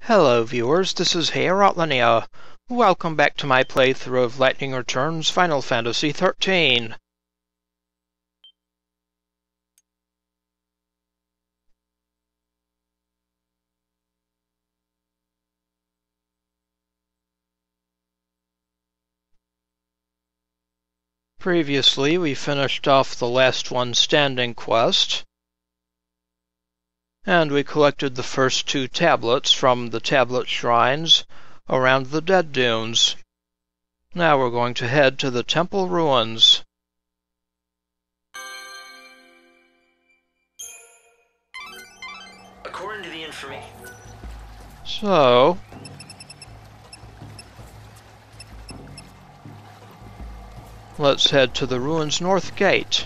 Hello viewers, this is Linnea. Welcome back to my playthrough of Lightning Returns Final Fantasy XIII. Previously, we finished off the Last One Standing quest, and we collected the first 2 tablets from the tablet shrines around the Dead Dunes. Now we're going to head to the temple ruins. According to the information... So... let's head to the ruins' north gate.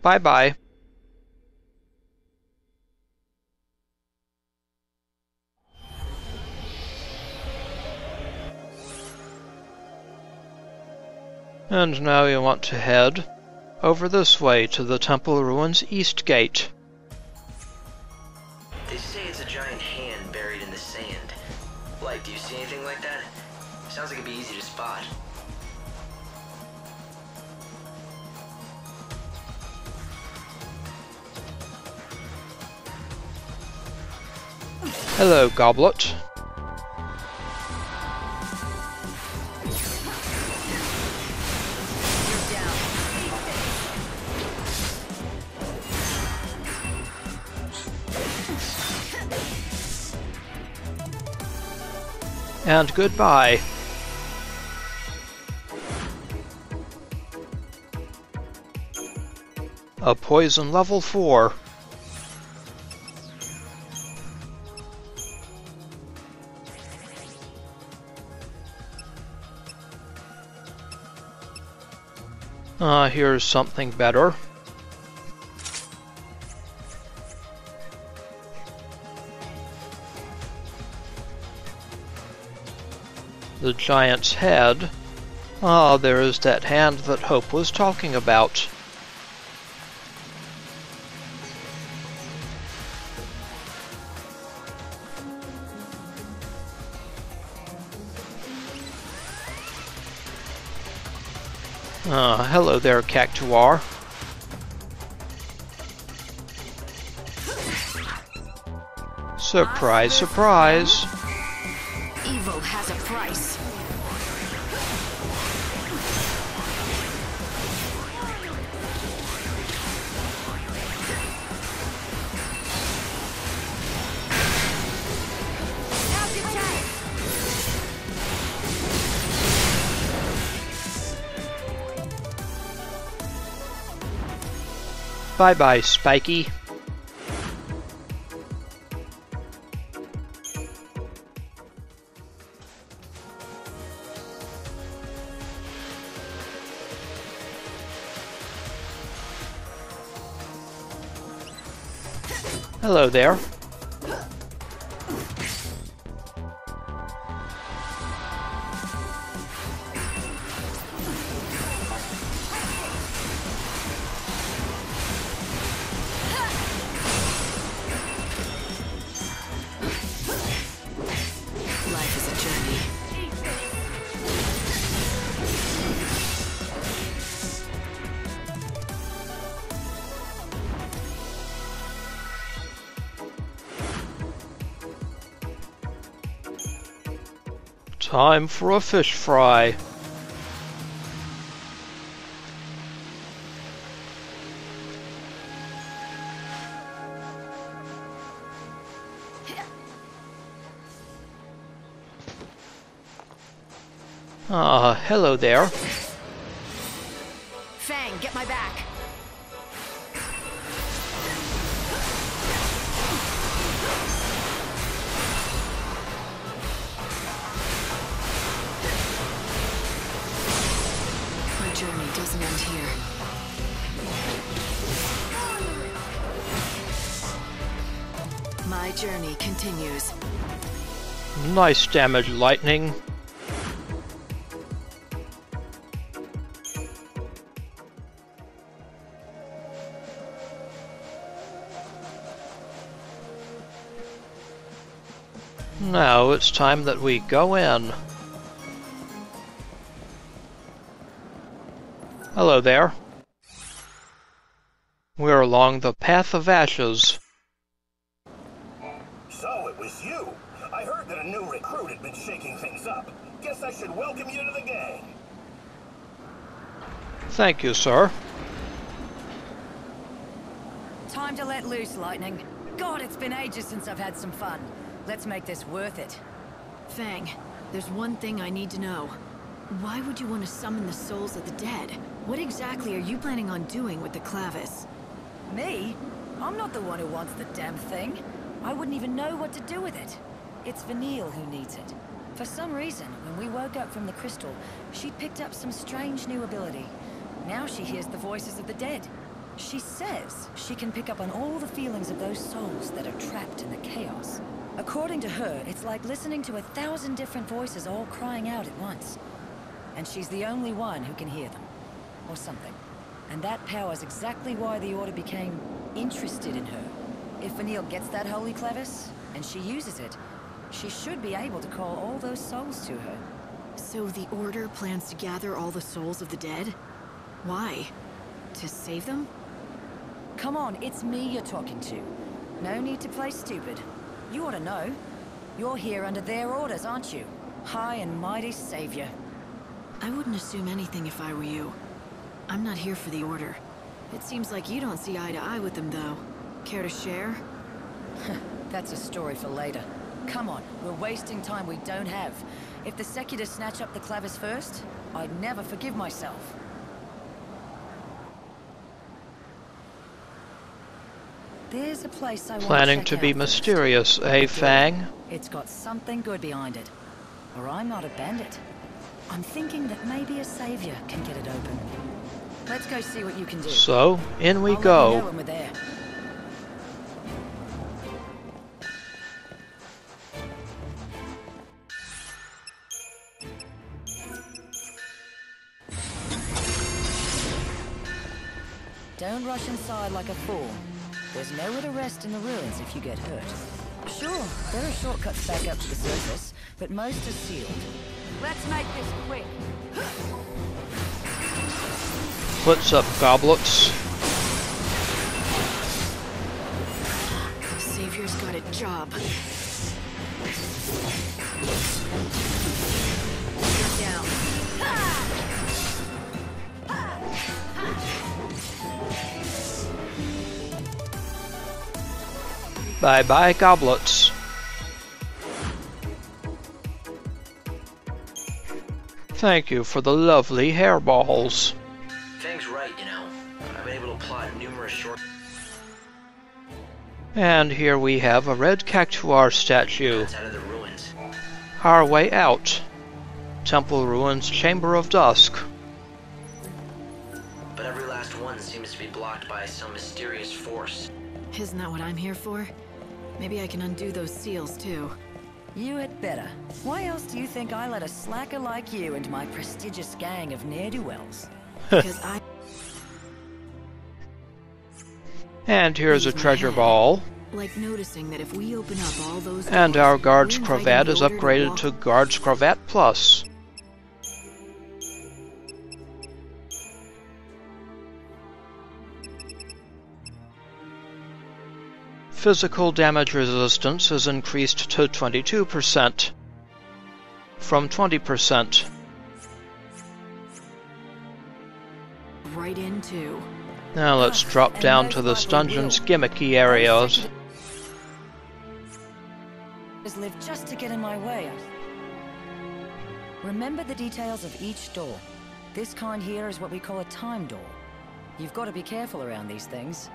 Bye-bye. And now you want to head over this way to the temple ruins' east gate. They say it's a giant hand buried in the sand. Like, do you see anything like that? Sounds like it'd be easy to spot. Hello, Goblet. And goodbye. A poison level 4. Here's something better. The giant's head. Ah, there is that hand that Hope was talking about. Hello there, Cactuar. Surprise, surprise. Evil has a price. Bye-bye, Spiky. Hello there. Life is a journey. Time for a fish fry. Hello there. Fang, get my back. My journey doesn't end here. My journey continues. Nice damage, Lightning. Now it's time that we go in. Hello there. We're along the Path of Ashes. So it was you. I heard that a new recruit had been shaking things up. Guess I should welcome you to the gang. Thank you, sir. Time to let loose, Lightning. God, it's been ages since I've had some fun. Let's make this worth it. Fang, there's one thing I need to know. Why would you want to summon the souls of the dead? What exactly are you planning on doing with the Clavis? Me? I'm not the one who wants the damn thing. I wouldn't even know what to do with it. It's Vanille who needs it. For some reason, when we woke up from the crystal, she picked up some strange new ability. Now she hears the voices of the dead. She says she can pick up on all the feelings of those souls that are trapped in the chaos. According to her, it's like listening to 1,000 different voices all crying out at once. And she's the only one who can hear them. Or something. And that power's exactly why the Order became interested in her. If Vanille gets that holy Clavis, and she uses it, she should be able to call all those souls to her. So the Order plans to gather all the souls of the dead? Why? To save them? Come on, it's me you're talking to. No need to play stupid. You ought to know. You're here under their orders, aren't you? High and mighty savior. I wouldn't assume anything if I were you. I'm not here for the Order. It seems like you don't see eye to eye with them, though. Care to share? That's a story for later. Come on, we're wasting time we don't have. If the Secular snatch up the Clavis first, I'd never forgive myself. There's a place I want Planning to to be check out first. mysterious, eh, Fang? It's got something good behind it. Or I'm not a bandit. I'm thinking that maybe a savior can get it open. Let's go see what you can do. So, in we I'll let you know go. when we're there. Don't rush inside like a fool. There's nowhere to rest in the ruins if you get hurt. Sure, there are shortcuts back up to the surface, but most are sealed. Let's make this quick. What's up, goblets? Savior's got a job. You're down. Bye-bye, goblets. Thank you for the lovely hairballs. Fang's right, you know. I've been able to plot numerous short And here we have a Red Cactuar statue. cuts out of the ruins. Our way out. Temple Ruins, Chamber of Dusk. But every last one seems to be blocked by some mysterious force. Isn't that what I'm here for? Maybe I can undo those seals, too. You had better. Why else do you think I let a slacker like you into my prestigious gang of ne'er-do-wells? Because I... And here's a treasure ball. Like noticing that if we open up all those And doors, our guard's we're inviting cravat the is Order to upgraded walk- to Guard's Cravat Plus. Physical damage resistance is increased to 22%, from 20%. right into. Now let's drop down to this dungeon's gimmicky areas. Just live just to get in my way. Remember the details of each door. This kind here is what we call a time door. You've got to be careful around these things.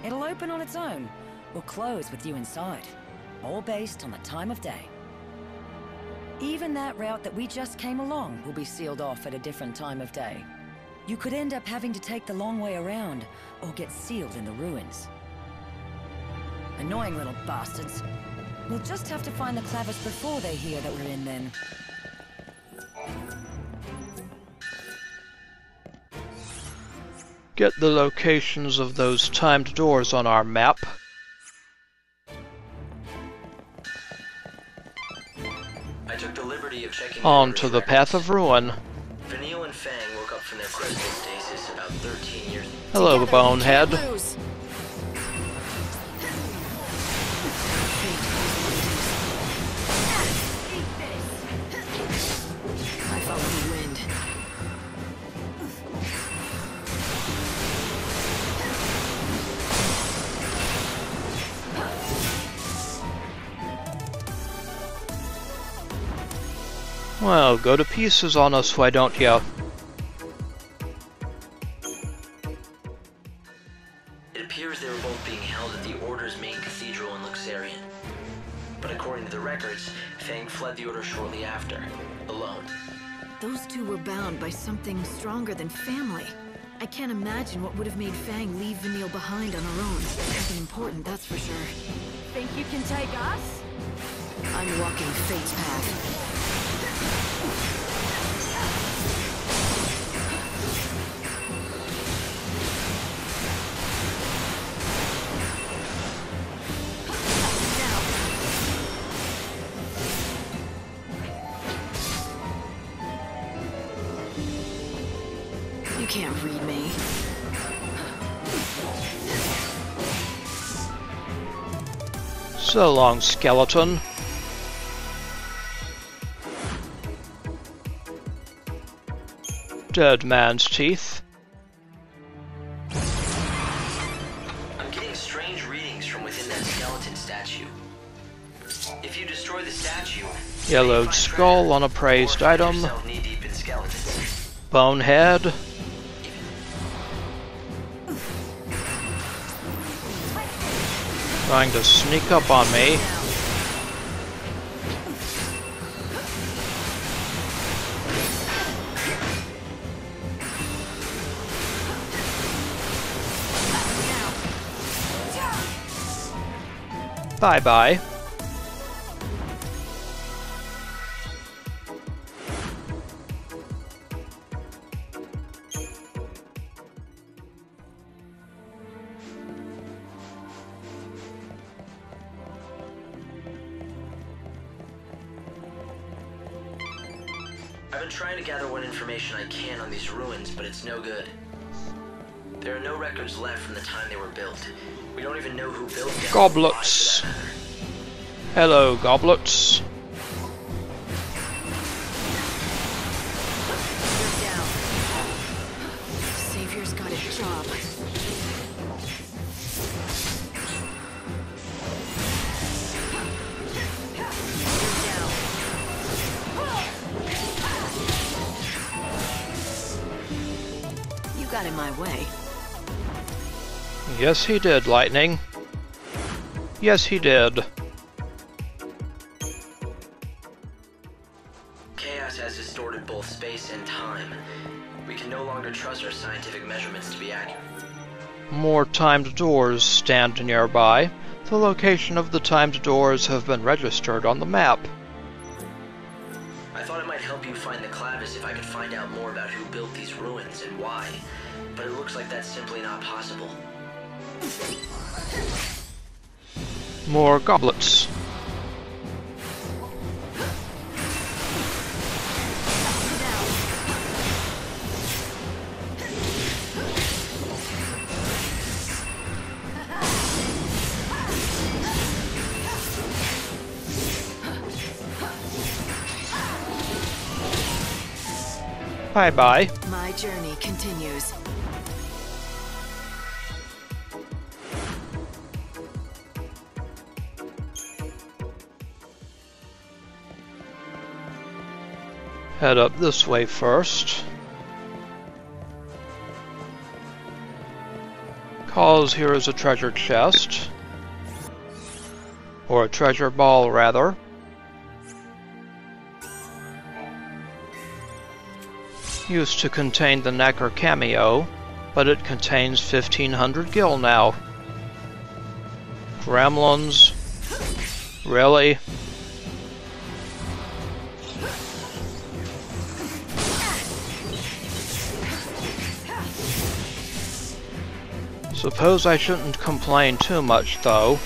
It'll open on its own, or close with you inside, all based on the time of day. Even that route that we just came along will be sealed off at a different time of day. You could end up having to take the long way around, or get sealed in the ruins. Annoying little bastards. We'll just have to find the Clavis before they hear that we're in then. Get the locations of those timed doors on our map. checking On orders to the records. path of ruin. Vanille and Fang woke up from their crystal stasis about 13 years. Hello, Together, bonehead. we can't lose. I follow the wind. Well, go to pieces on us, why don't ya? It appears they were both being held at the Order's main cathedral in Luxarian. But according to the records, Fang fled the Order shortly after, alone. Those two were bound by something stronger than family. I can't imagine what would have made Fang leave Vanille behind on her own. Something important, that's for sure. Think you can take us? I'm walking fate's path. You can't read me. So long, skeleton. Dead man's teeth. I'm getting strange readings from within that skeleton statue. If you destroy the statue, Yellowed skull on a praised item. knee-deep in skeletons. Bonehead. Trying to sneak up on me. Bye-bye. I've been trying to gather what information I can on these ruins, but it's no good. There are no records left from the time they were built. We don't even know who built them. Goblets. Why, for that matter. Hello, goblets. You're down. Savior's got a job. You got in my way. Yes, he did, Lightning. Yes, he did. Chaos has distorted both space and time. We can no longer trust our scientific measurements to be accurate. More timed doors stand nearby. The location of the timed doors have been registered on the map. I thought it might help you find the Clavis if I could find out more about who built these ruins and why, but it looks like that's simply not possible. More goblets. Bye-bye. My journey continues. Head up this way first. 'Cause here is a treasure chest. Or a treasure ball, rather. Used to contain the Nacre Cameo, but it contains 1,500 gil now. Gremlins? Really? Suppose I shouldn't complain too much, though.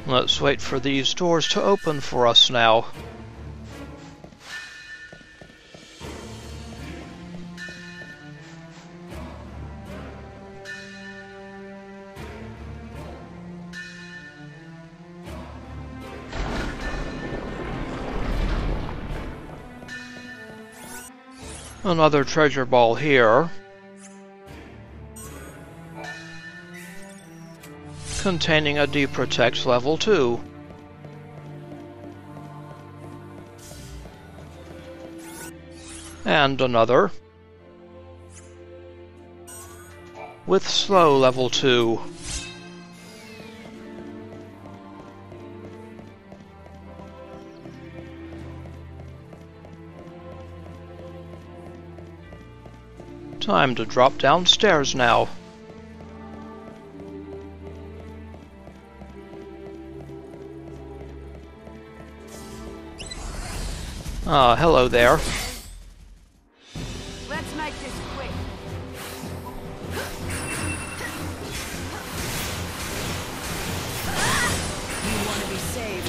Let's wait for these doors to open for us now. Another treasure ball here, containing a Deprotect level 2. And another with slow level 2. Time to drop downstairs now. Ah, hello there. Let's make this quick. You want to be saved.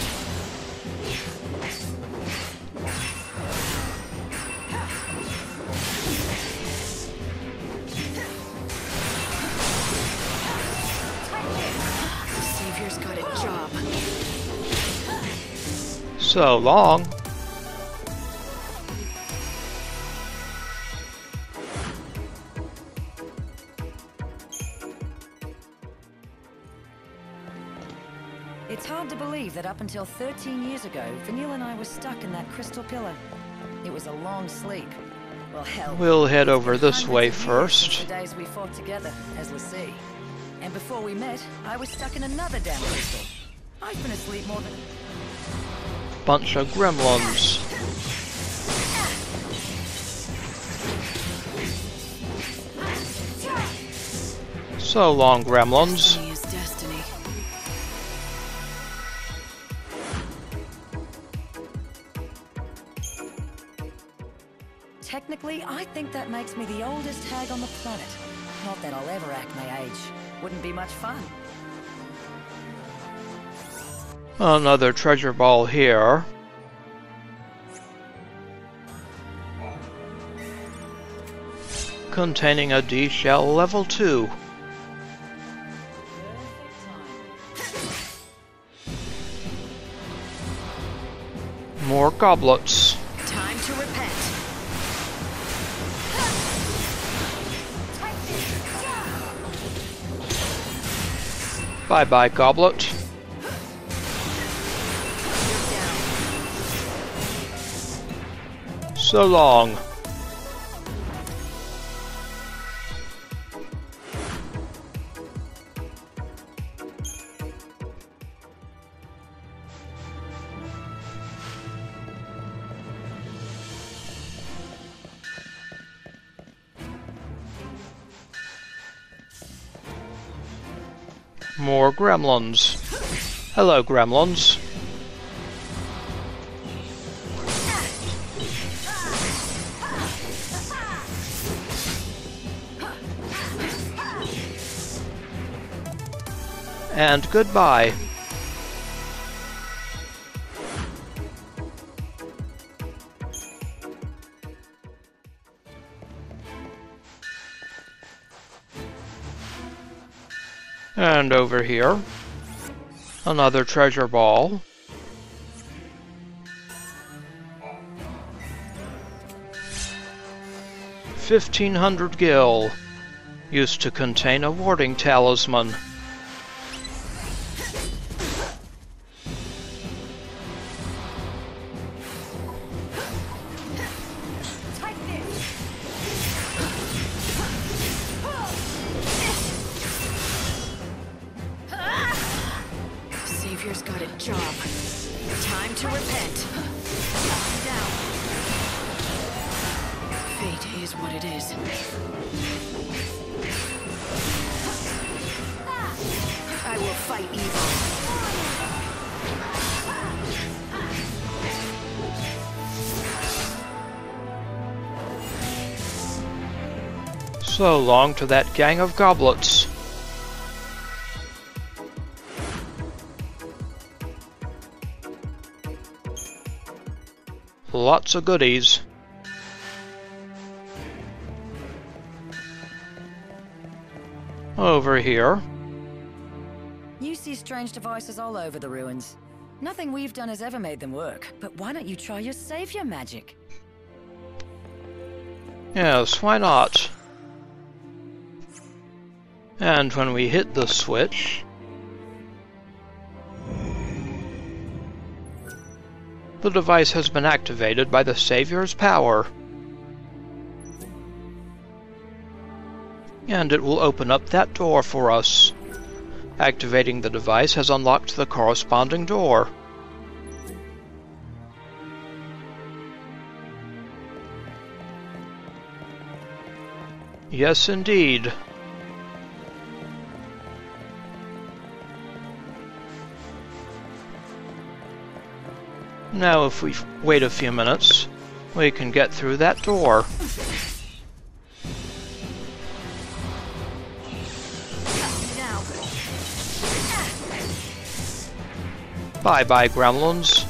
Savior's got a job. So long. It's hard to believe that up until 13 years ago, Vanille and I were stuck in that crystal pillar. It was a long sleep. Well, hell, We'll head over this hundreds way of years first. since the days we fought together as Lassie. And before we met, I was stuck in another damn crystal. I've been asleep more than... Bunch of gremlins. So long, gremlins. Destiny is destiny. Technically, I think that makes me the oldest hag on the planet. Not that I'll ever act my age. Wouldn't be much fun. Another treasure ball here. Containing a Deshell level 2. More goblets. Time to repent. Bye-bye, goblet. So long. More gremlins. Hello, gremlins. And goodbye. And over here, another treasure ball. $1,500 gil, used to contain a Warding Talisman. Savior's got a job. Time to repent. Now. Fate is what it is. I will fight evil. So long to that gang of goblets. lots of goodies. Over here. You see strange devices all over the ruins. Nothing we've done has ever made them work, but why don't you try your savior magic? Yes, why not? And when we hit the switch, the device has been activated by the Savior's power. And it will open up that door for us. Activating the device has unlocked the corresponding door. Yes, indeed. Now, if we wait a few minutes, we can get through that door. Bye-bye, gremlins.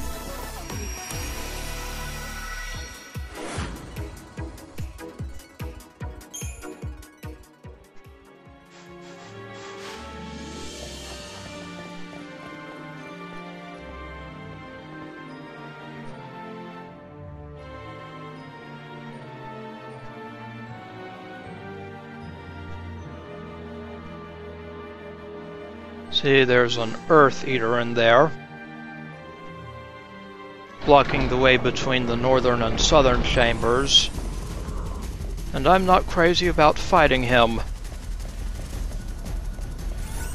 See, there's an Earth Eater in there, blocking the way between the northern and southern chambers, and I'm not crazy about fighting him.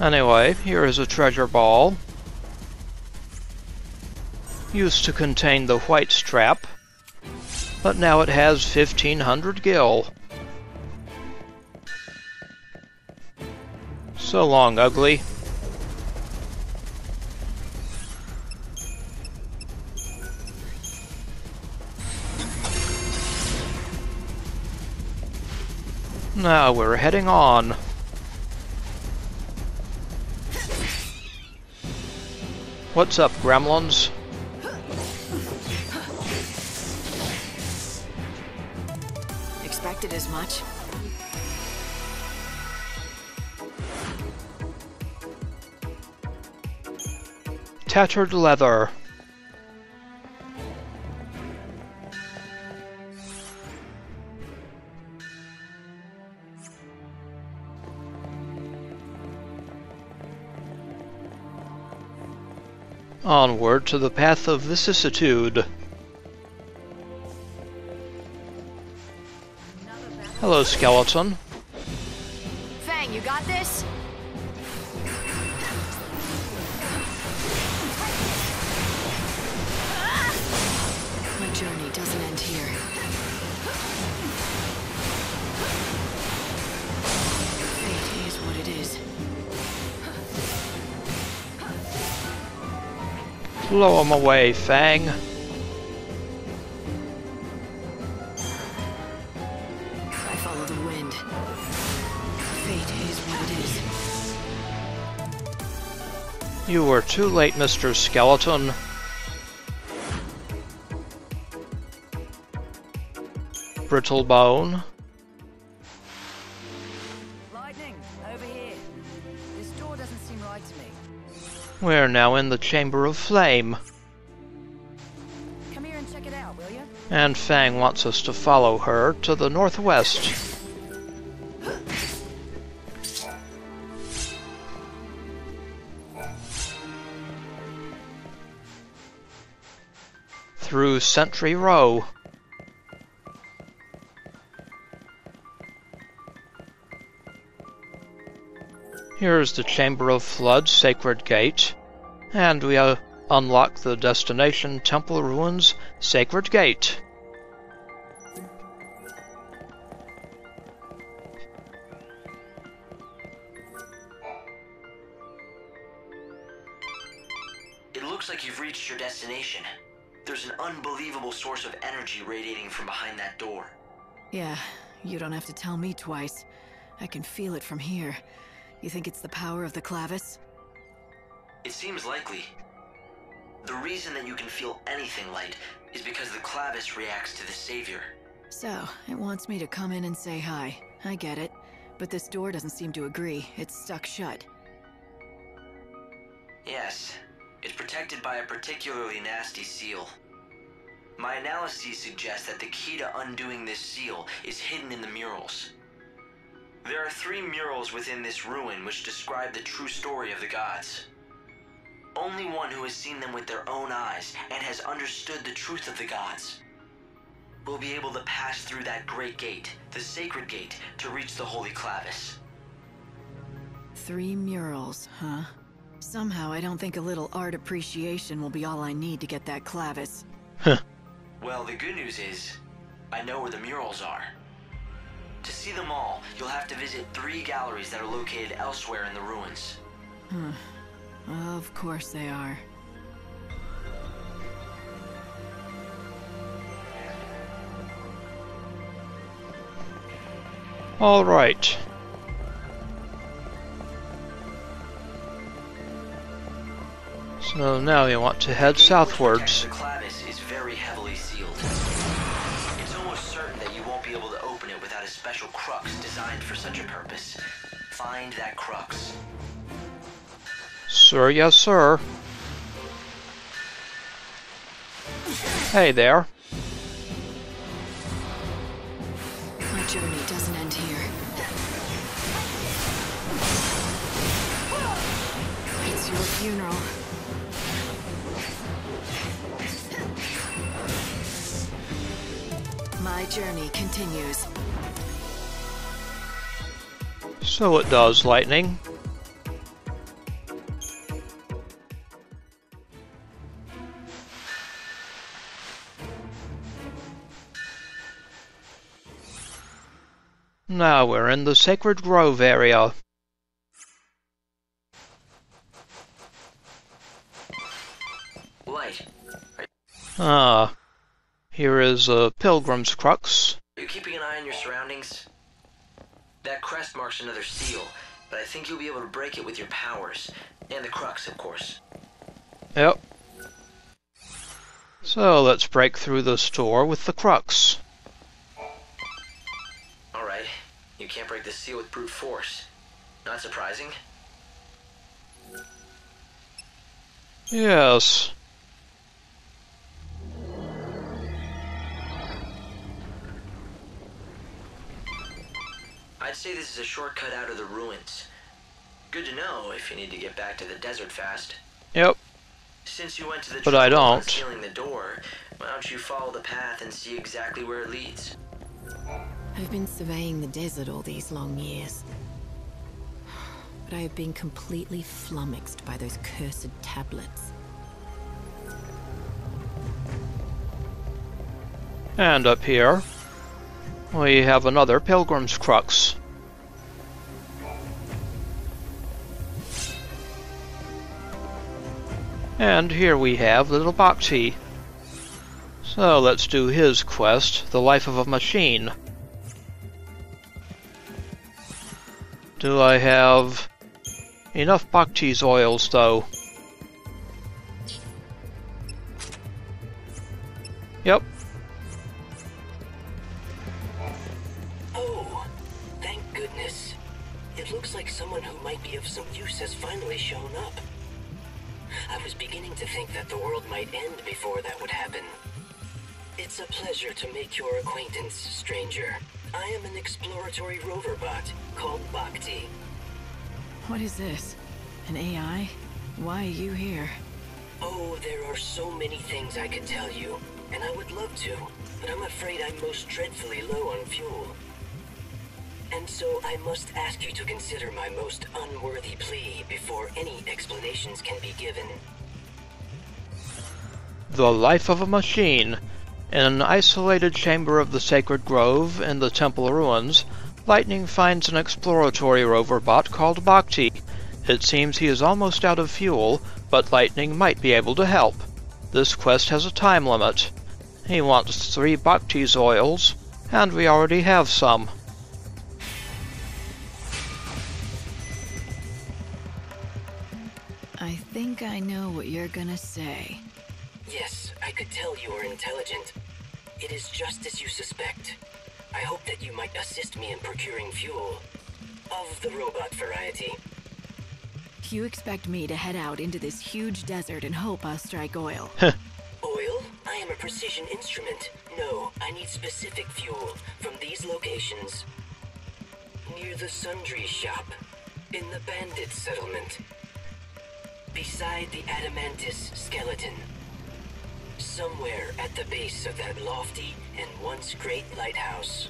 Anyway, here is a treasure ball, used to contain the white strap, but now it has 1,500 gil. So long, ugly. Now we're heading on. What's up, gremlins? Expected as much. Tattered leather. Onward to the path of vicissitude. Hello, skeleton. Fang, you got this? My journey doesn't end here. Fate is what it is. Blow him away, Fang. I follow the wind. Fate is what it is. You were too late, Mr. Skeleton. Brittle bone. Lightning, over here. This door doesn't seem right to me. We're now in the Chamber of Flame. Come here and check it out, will you? And Fang wants us to follow her to the northwest. Through Sentry Row. Here's the Chamber of Flood's Sacred Gate, and we unlock the destination Temple Ruins Sacred Gate. It looks like you've reached your destination. There's an unbelievable source of energy radiating from behind that door. Yeah, you don't have to tell me twice. I can feel it from here. You think it's the power of the clavis? It seems likely. The reason that you can feel anything light is because the Clavis reacts to the Savior. So, it wants me to come in and say hi. I get it. But this door doesn't seem to agree. It's stuck shut. Yes, it's protected by a particularly nasty seal. My analyses suggest that the key to undoing this seal is hidden in the murals. There are 3 murals within this ruin which describe the true story of the gods. Only one who has seen them with their own eyes and has understood the truth of the gods will be able to pass through that great gate, the sacred gate, to reach the Holy Clavis. 3 murals, huh? Somehow I don't think a little art appreciation will be all I need to get that Clavis. Well, the good news is, I know where the murals are. To see them all, you'll have to visit 3 galleries that are located elsewhere in the ruins. Of course they are. All right. So now we want to head southwards. The Clavis is very heavily sealed. It's almost certain that you won't be able to open it without a special crux designed for such a purpose. Find that crux. Sir, yes, sir. Hey there. My journey doesn't end here. It's your funeral. My journey continues. So it does, Lightning. Now we're in the Sacred Grove area. Light. Ah, here is a Pilgrim's Crux. Are you keeping an eye on your surroundings? That crest marks another seal, but I think you'll be able to break it with your powers. And the crux, of course. Yep. So let's break through this door with the Crux. Alright, you can't break the seal with brute force. Not surprising. Yes. I'd say this is a shortcut out of the ruins. Good to know if you need to get back to the desert fast. Yep. Since you went to the But I trouble of don't. unsealing the door, why don't you follow the path and see exactly where it leads? I've been surveying the desert all these long years. But I have been completely flummoxed by those cursed tablets. And up here, we have another Pilgrim's Crux. And here we have little Bhakti. So let's do his quest, The Life of a Machine. Do I have enough Bhakti's oils, though? Yep. Oh, thank goodness. It looks like someone who might be of some use has finally shown up. I was beginning to think that the world might end before that would happen. It's a pleasure to make your acquaintance, stranger. I am an exploratory rover bot called Bhakti. What is this? An AI? Why are you here? Oh, there are so many things I could tell you, and I would love to, but I'm afraid I'm most dreadfully low on fuel. And so I must ask you to consider my most unworthy plea before any explanations can be given. The Life of a Machine. In an isolated chamber of the Sacred Grove in the Temple Ruins, Lightning finds an exploratory rover bot called Bhakti. It seems he is almost out of fuel, but Lightning might be able to help. This quest has a time limit. He wants 3 Bhakti's oils, and we already have some. I think I know what you're gonna say. Yes, I could tell you are intelligent. It is just as you suspect. I hope that you might assist me in procuring fuel. Of the robot variety. You expect me to head out into this huge desert and hope I'll strike oil? Oil? I am a precision instrument. No, I need specific fuel from these locations. Near the sundry shop. In the bandit settlement. Beside the Adamantis skeleton. Somewhere at the base of that lofty and once great lighthouse.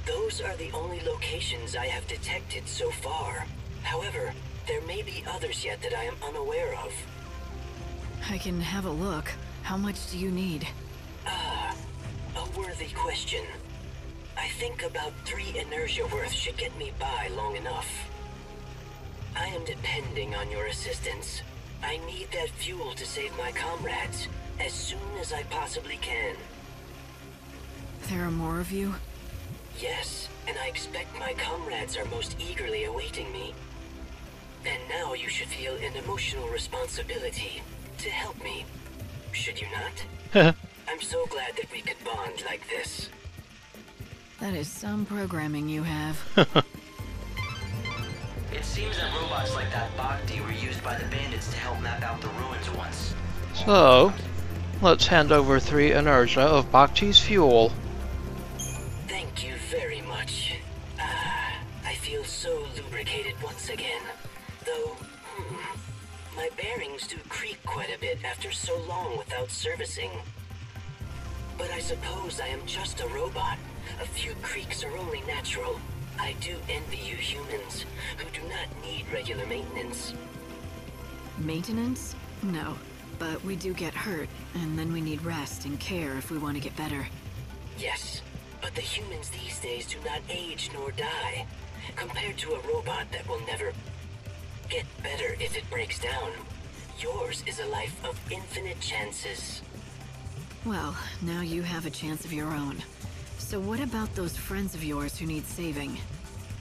Those are the only locations I have detected so far. However, there may be others yet that I am unaware of. I can have a look. How much do you need? A worthy question. I think about 3 inertia worth should get me by long enough. I am depending on your assistance. I need that fuel to save my comrades as soon as I possibly can. There are more of you? Yes, and I expect my comrades are most eagerly awaiting me. And now you should feel an emotional responsibility to help me. Should you not? I'm so glad that we could bond like this. That is some programming you have. It seems that robots like that Bhakti were used by the bandits to help map out the ruins once. So, let's hand over 3 inertia of Bhakti's fuel. Thank you very much. I feel so lubricated once again. Though, my bearings do creak quite a bit after so long without servicing. But I suppose I am just a robot. A few creaks are only natural. I do envy you humans, who do not need regular maintenance. Maintenance? No. But we do get hurt, and then we need rest and care if we want to get better. Yes, but the humans these days do not age nor die, compared to a robot that will never get better if it breaks down. Yours is a life of infinite chances. Well, now you have a chance of your own. So what about those friends of yours who need saving?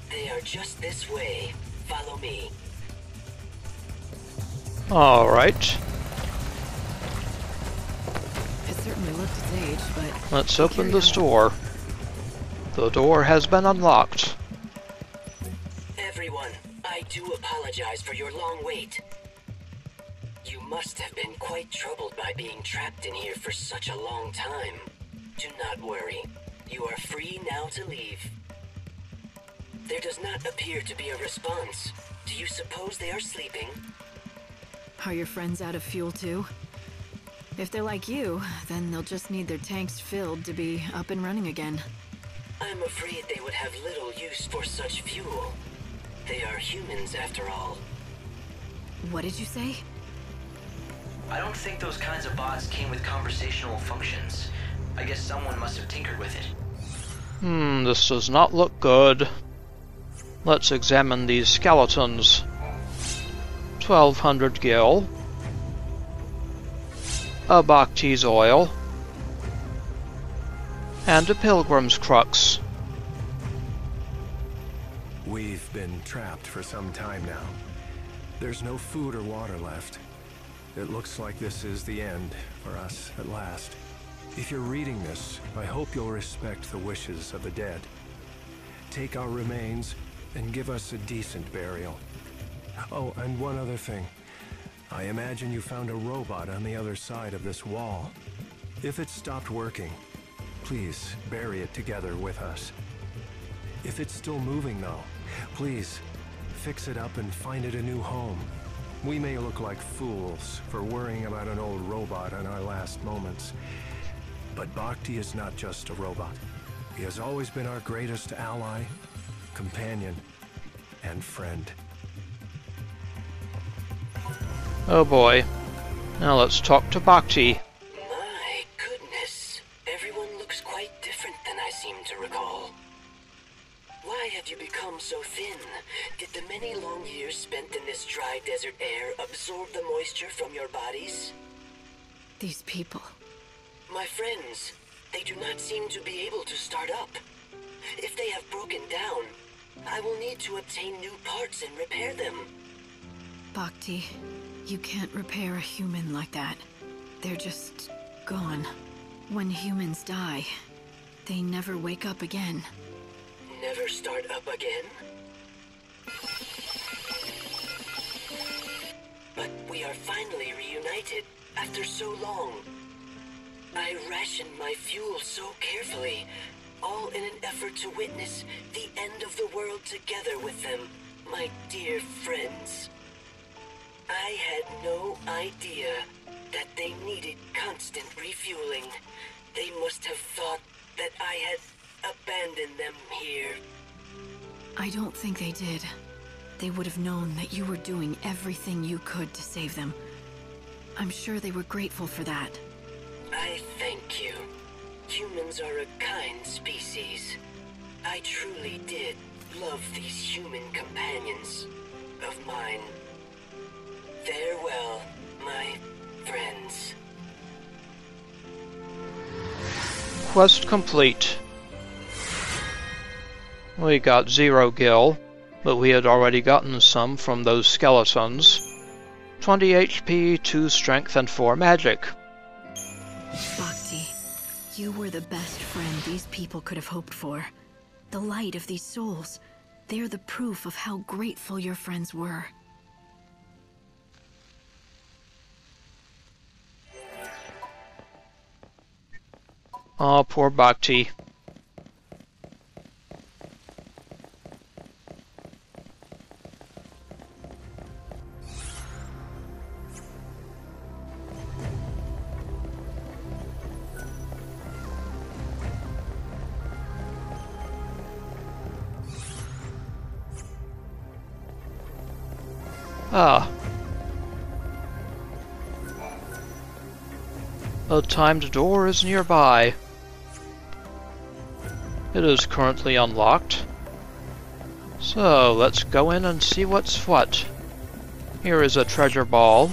They are just this way. Follow me. Alright. It certainly looked its age, but... Let's open the store. The door has been unlocked. Everyone, I do apologize for your long wait. You must have been quite troubled by being trapped in here for such a long time. Do not worry. You are free now to leave. There does not appear to be a response. Do you suppose they are sleeping? Are your friends out of fuel too? If they're like you, then they'll just need their tanks filled to be up and running again. I'm afraid they would have little use for such fuel. They are humans after all. What did you say? I don't think those kinds of bots came with conversational functions. I guess someone must have tinkered with it. This does not look good. Let's examine these skeletons. 1200 gil. A Bhakti's oil. And a Pilgrim's crux. We've been trapped for some time now. There's no food or water left. It looks like this is the end for us at last. If you're reading this, I hope you'll respect the wishes of the dead. Take our remains and give us a decent burial. Oh, and one other thing. I imagine you found a robot on the other side of this wall. If it stopped working, please bury it together with us. If it's still moving though, please fix it up and find it a new home. We may look like fools for worrying about an old robot in our last moments. But Bhakti is not just a robot. He has always been our greatest ally, companion, and friend. Oh boy. Now let's talk to Bhakti. My goodness. Everyone looks quite different than I seem to recall. Why have you become so thin? Did the many long years spent in this dry desert air absorb the moisture from your bodies? These people. My friends, they do not seem to be able to start up. If they have broken down, I will need to obtain new parts and repair them. Bhakti, you can't repair a human like that. they're just gone. When humans die, they never wake up again. Never start up again? But we are finally reunited after so long. I rationed my fuel so carefully, all in an effort to witness the end of the world together with them, my dear friends. I had no idea that they needed constant refueling. They must have thought that I had abandoned them here. I don't think they did. They would have known that you were doing everything you could to save them. I'm sure they were grateful for that. I thank you. Humans are a kind species. I truly did love these human companions of mine. Farewell, my friends. Quest complete. We got 0 gil, but we had already gotten some from those skeletons. 20 HP, 2 strength, and 4 magic. Bhakti, you were the best friend these people could have hoped for. The light of these souls. They're the proof of how grateful your friends were. Aw, poor Bhakti. Ah. A timed door is nearby. It is currently unlocked. So, let's go in and see what's what. Here is a treasure ball.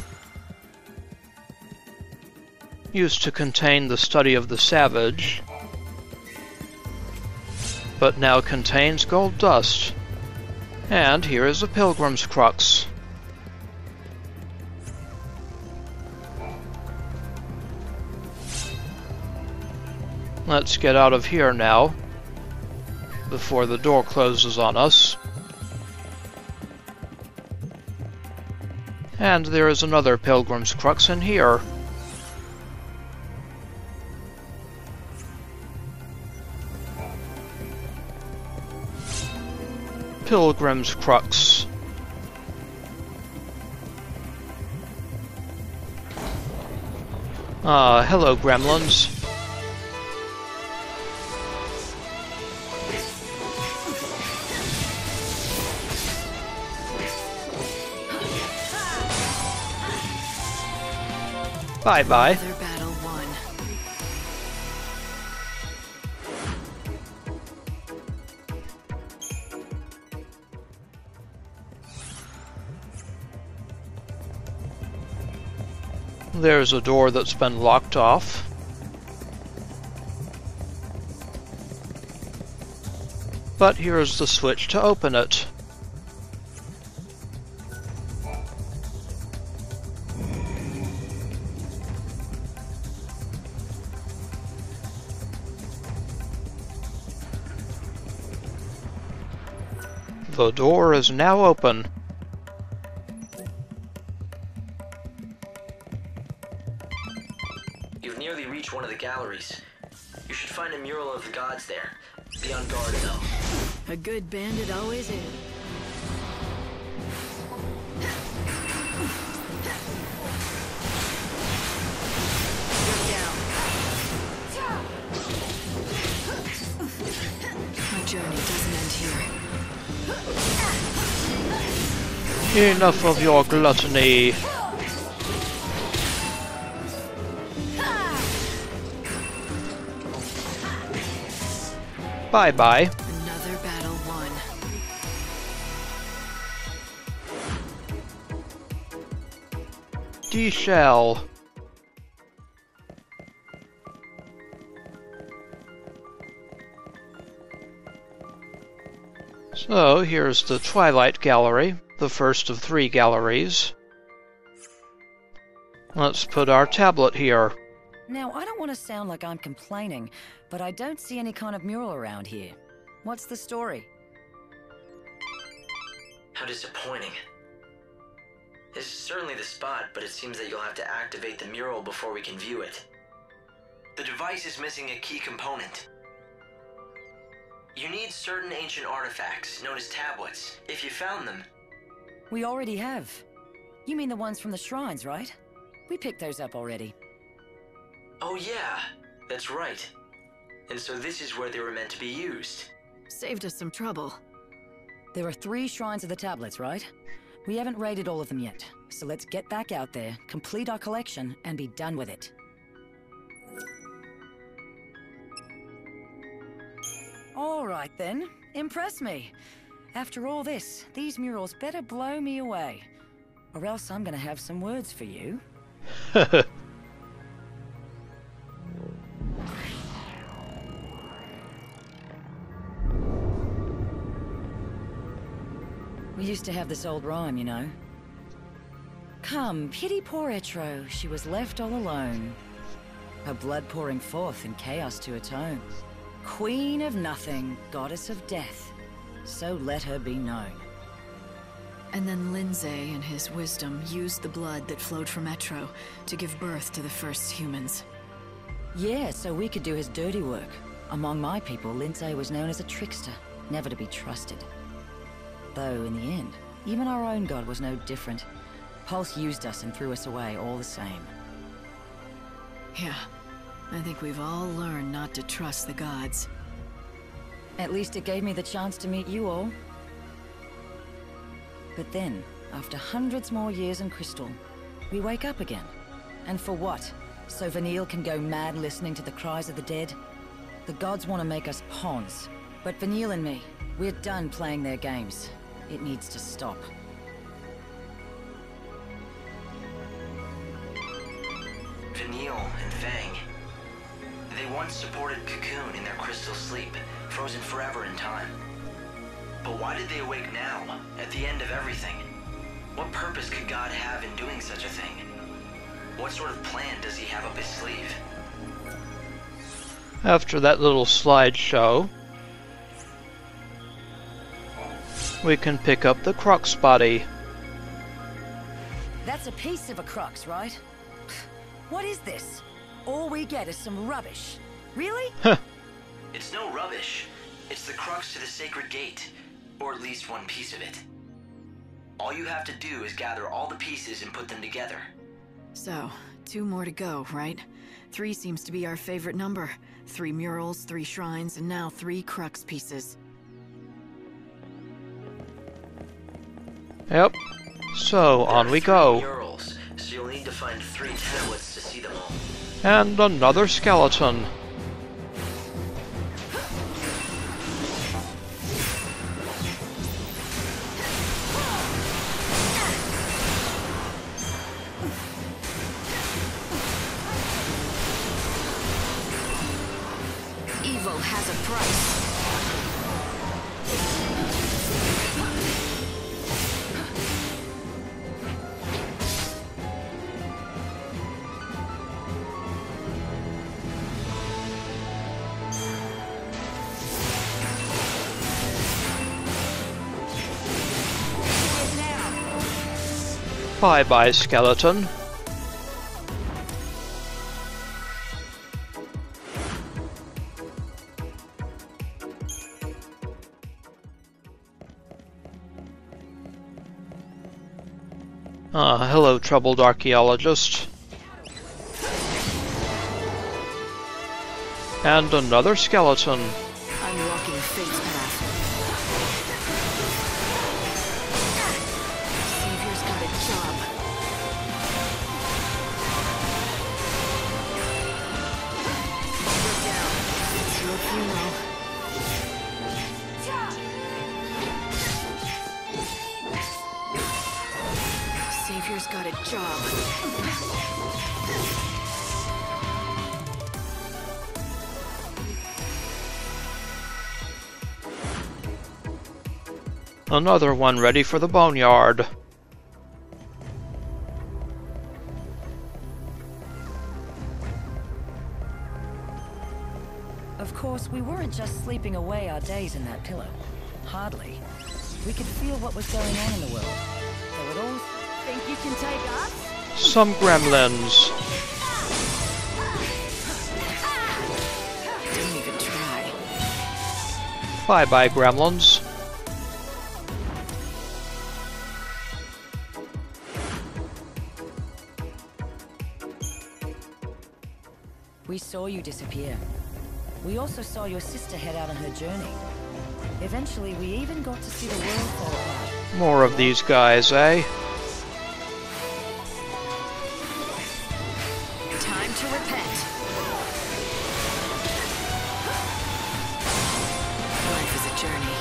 Used to contain the study of the savage, but now contains gold dust. And here is a pilgrim's crux. Let's get out of here now, before the door closes on us. And there is another pilgrim's crux in here. Pilgrim's crux. Ah, hello, gremlins. Bye-bye. Another battle won. There's a door that's been locked off. But here's the switch to open it. The door is now open. You've nearly reached one of the galleries. You should find a mural of the gods there. Be on guard, though. A good bandit always is. My journey doesn't end here. Enough of your gluttony. Bye-bye. Another battle won. Deshell. So, here's the Twilight Gallery, the first of 3 galleries. Let's put our tablet here. Now, I don't want to sound like I'm complaining, but I don't see any kind of mural around here. What's the story? How disappointing. This is certainly the spot, but it seems that you'll have to activate the mural before we can view it. The device is missing a key component. You need certain ancient artifacts, known as tablets. If you found them... We already have. You mean the ones from the shrines, right? We picked those up already. Oh yeah, that's right. And so this is where they were meant to be used. Saved us some trouble. There are 3 shrines of the tablets, right? We haven't raided all of them yet, so let's get back out there, complete our collection, and be done with it. All right then, impress me. After all this, these murals better blow me away, or else I'm gonna have some words for you. We used to have this old rhyme, you know. Come, pity poor Etro, she was left all alone. Her blood pouring forth in chaos to atone. Queen of nothing, goddess of death, so let her be known. And then Lindsay, in his wisdom, used the blood that flowed from Etro to give birth to the first humans. Yeah, so we could do his dirty work. Among my people, Lindsay was known as a trickster, never to be trusted. Though, in the end, even our own god was no different. Pulse used us and threw us away all the same. Yeah, I think we've all learned not to trust the gods. At least it gave me the chance to meet you all. But then, after hundreds more years in Crystal, we wake up again. And for what? So Vanille can go mad listening to the cries of the dead? The gods want to make us pawns. But Vanille and me, we're done playing their games. It needs to stop. Vanille and Fang. They once supported Cocoon in their crystal sleep, frozen forever in time. But why did they awake now, at the end of everything? What purpose could God have in doing such a thing? What sort of plan does he have up his sleeve? After that little slideshow, we can pick up the Crux Body. That's a piece of a crux, right? What is this? All we get is some rubbish. Really? It's no rubbish. It's the crux to the sacred gate, or at least one piece of it. All you have to do is gather all the pieces and put them together. So, 2 more to go, right? 3 seems to be our favorite number. 3 murals, 3 shrines, and now 3 crux pieces. Yep. So, on we go. Murals, so you'll need to find 3 tablets to see them all. And another skeleton. Evil has a price. Bye-bye, skeleton. Hello, troubled archaeologist. And another skeleton. I'm walking fate's path. Savior's got a job. We're down. It's your funeral. Savior's got a job. Another one ready for the boneyard. course, we weren't just sleeping away our days in that pillow. Hardly. We could feel what was going on in the world. Though it all... Think you can take us? Some gremlins. Don't even try. Bye-bye, gremlins. We saw you disappear. We also saw your sister head out on her journey. Eventually, we even got to see the world fall apart. More of these guys, eh? Time to repent. Life is a journey.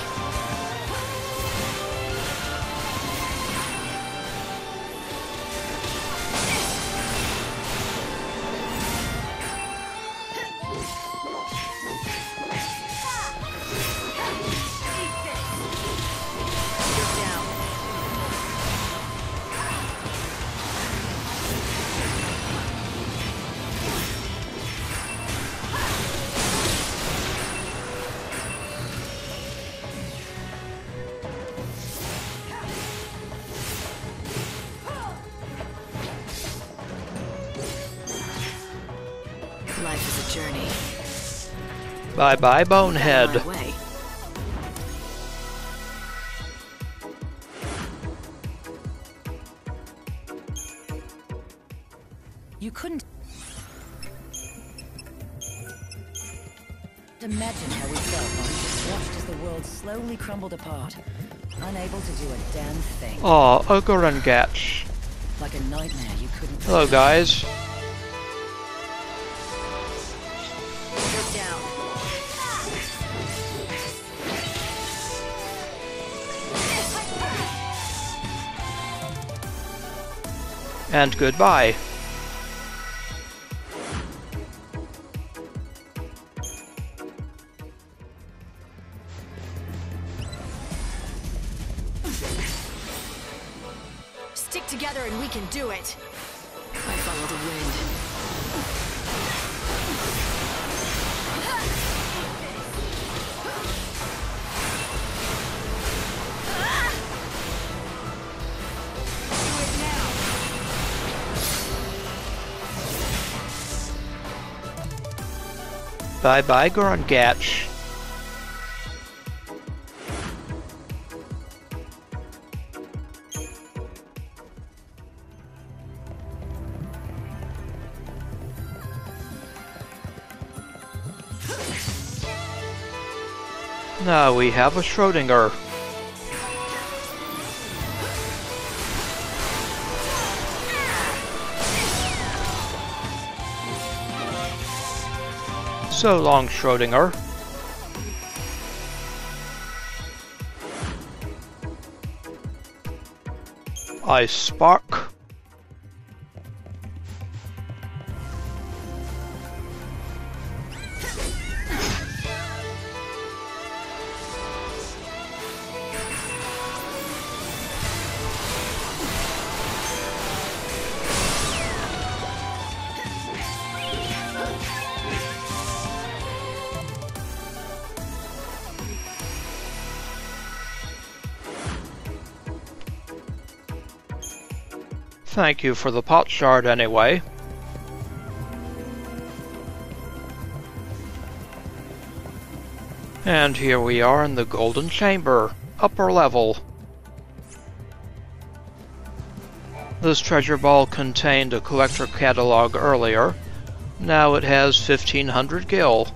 Life is a journey. Bye-bye, Bonehead. My way. You couldn't imagine how we felt while we just watched as the world slowly crumbled apart, unable to do a damn thing. Aw, Ogre and Gatch. Like a nightmare you couldn't... Hello, guys. Get down. And goodbye. Stick together and we can do it. I follow the wind. Bye-bye, Gatch. Now we have a Schrödinger. So long, Schrödinger. Ice Spark. Thank you for the pot shard anyway. And here we are in the Golden Chamber, upper level. This treasure ball contained a collector catalog earlier. Now it has 1500 gil.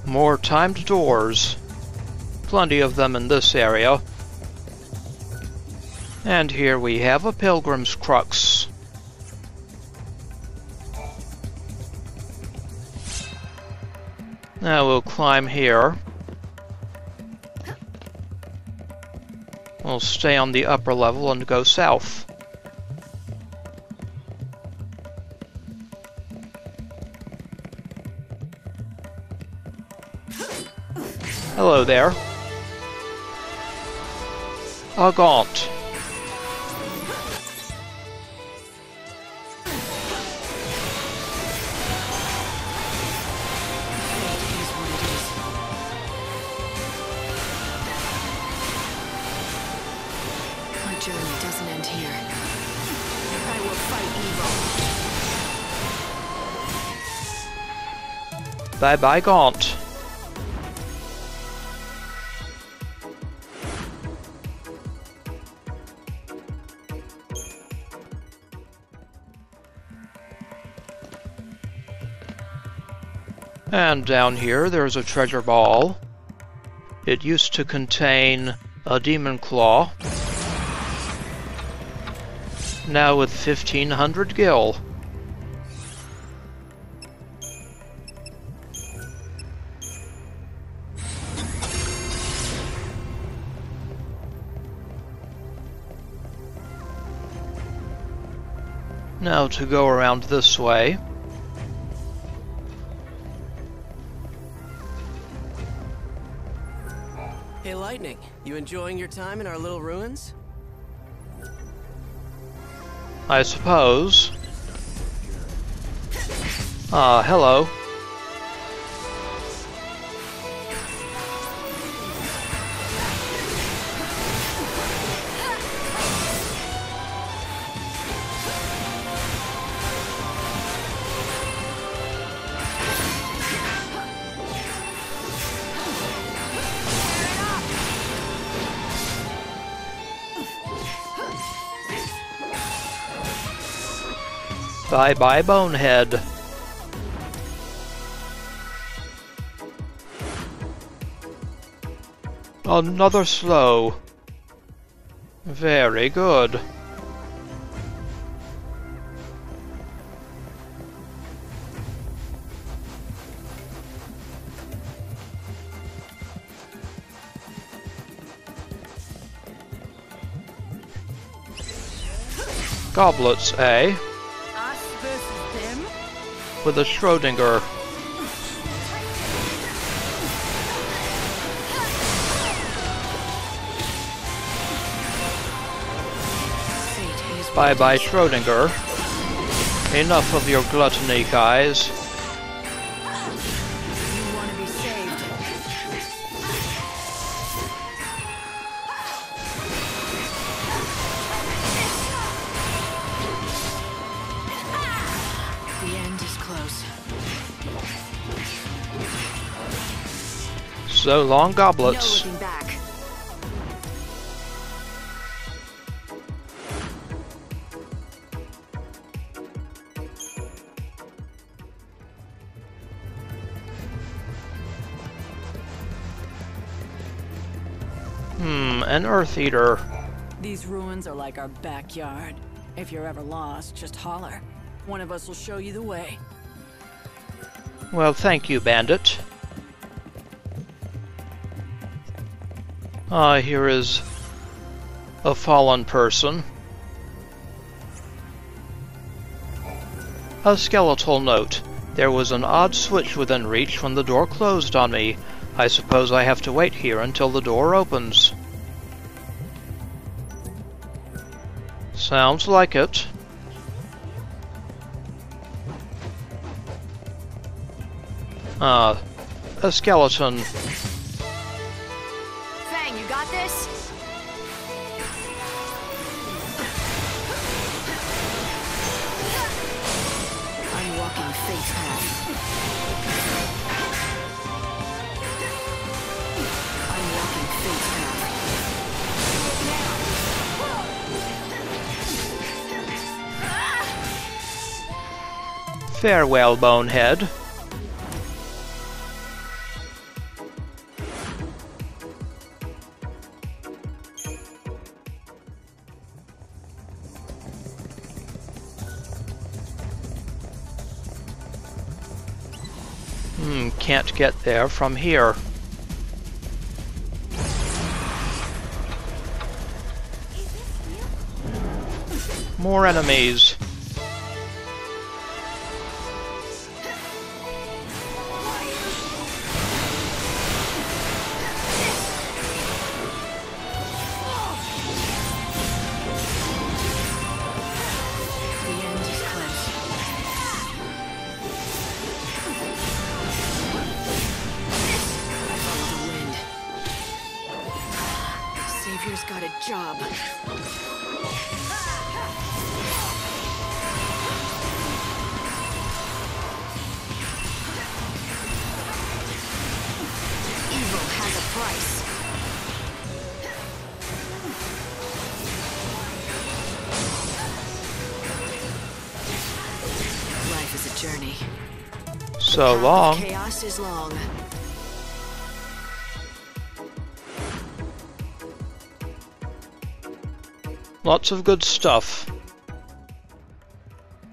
More timed doors. Plenty of them in this area. And here we have a Pilgrim's Crux. Now we'll climb here. We'll stay on the upper level and go south. Hello there. A gaunt. Bye-bye, Gaunt. And down here, there's a treasure ball. It used to contain a demon claw. Now with 1,500 gil. Now to go around this way. Hey, Lightning, you enjoying your time in our little ruins? I suppose. Ah, hello. Bye-bye, Bonehead. Another slow. Very good. Goblets, eh? With a Schrodinger. Bye-bye, Schrodinger. Enough of your gluttony, guys. So long, goblets. No looking back. An Earth Eater. These ruins are like our backyard. If you're ever lost, just holler. One of us will show you the way. Well, thank you, Bandit. Ah, here is a fallen person. A skeletal note. There was an odd switch within reach when the door closed on me. I suppose I have to wait here until the door opens. Sounds like it. Ah, a skeleton. Fang, you got this? I'm walking fate's path. I'm walking fate's path. Farewell, Bonehead. Can't get there from here. More enemies. Got a job. journey. So The path long. of chaos is long. Lots of good stuff.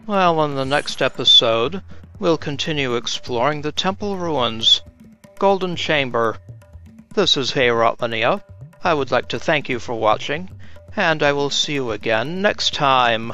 Well, in the next episode, we'll continue exploring the temple ruins. Golden Chember. This is FF13. I would like to thank you for watching, and I will see you again next time.